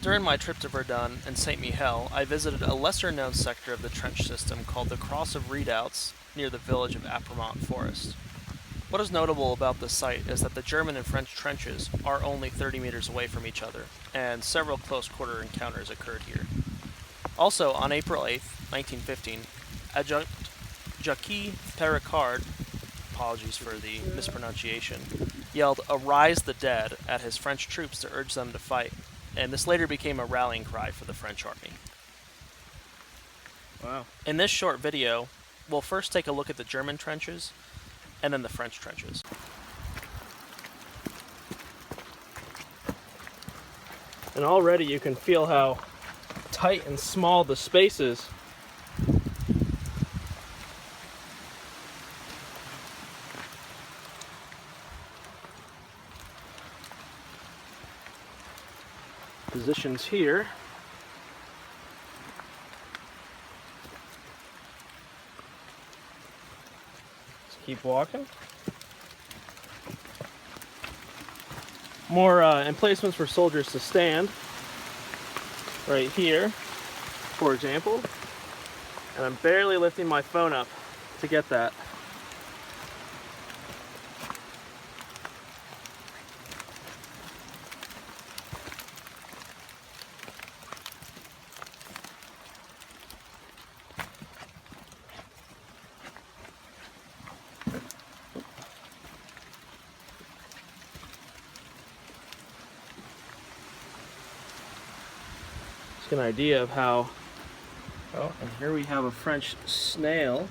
During my trip to Verdun and Saint-Mihiel, I visited a lesser-known sector of the trench system called the Cross of Redoubts near the village of Apremont Forest. What is notable about this site is that the German and French trenches are only 30 meters away from each other, and several close-quarter encounters occurred here. Also, on April 8th, 1915, Adjutant Jacques Perricard, apologies for the mispronunciation, yelled, "Arise the dead," at his French troops to urge them to fight, and this later became a rallying cry for the French army. Wow. In this short video, we'll first take a look at the German trenches, and then the French trenches. And already you can feel how tight and small the space is. Positions here. Let's keep walking. More emplacements for soldiers to stand. Right here, for example. And I'm barely lifting my phone up to get that. An idea of how, oh, and here we have a French snail.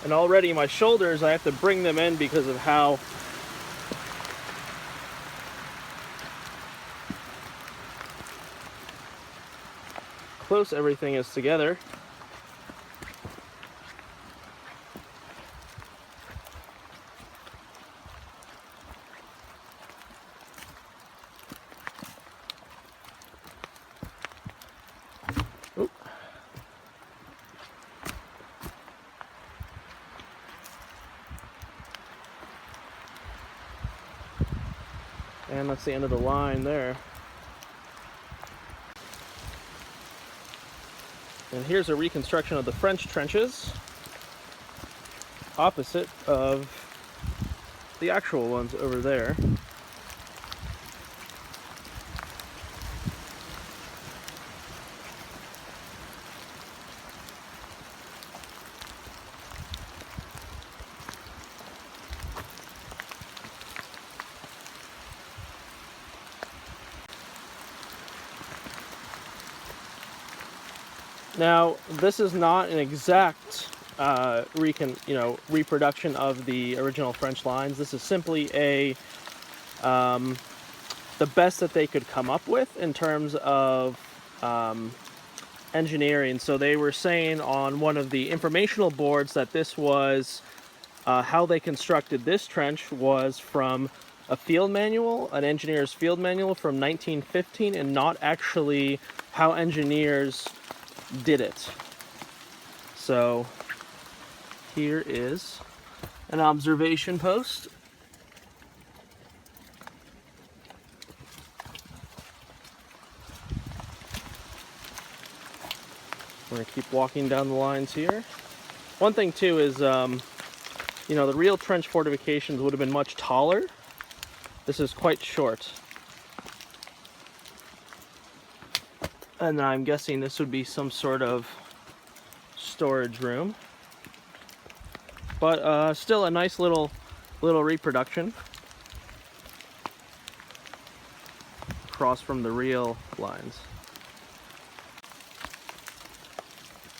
And already my shoulders, I have to bring them in because of how close everything is together. And that's the end of the line there. And here's a reconstruction of the French trenches, opposite of the actual ones over there. Now, this is not an exact reproduction of the original French lines. This is simply the best that they could come up with in terms of engineering. So they were saying on one of the informational boards that this was how they constructed this trench was from a field manual, an engineer's field manual from 1915, and not actually how engineers did it. So here is an observation post. We're going to keep walking down the lines here. One thing too is, the real trench fortifications would have been much taller. This is quite short. And I'm guessing this would be some sort of storage room. But still a nice little reproduction. Across from the real lines.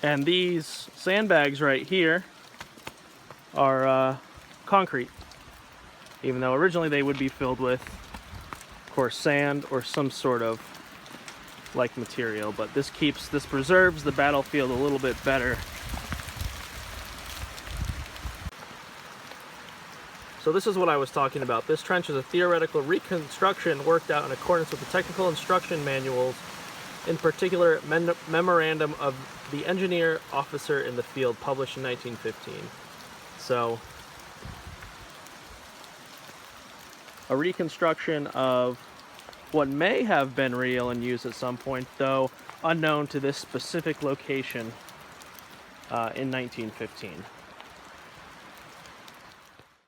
And these sandbags right here are concrete. Even though originally they would be filled with, of course, sand or some sort of like material, but this preserves the battlefield a little bit better. So this is what I was talking about. This trench is a theoretical reconstruction worked out in accordance with the technical instruction manuals, in particular memorandum of the engineer officer in the field, published in 1915. So a reconstruction of what may have been real and used at some point, though unknown to this specific location in 1915.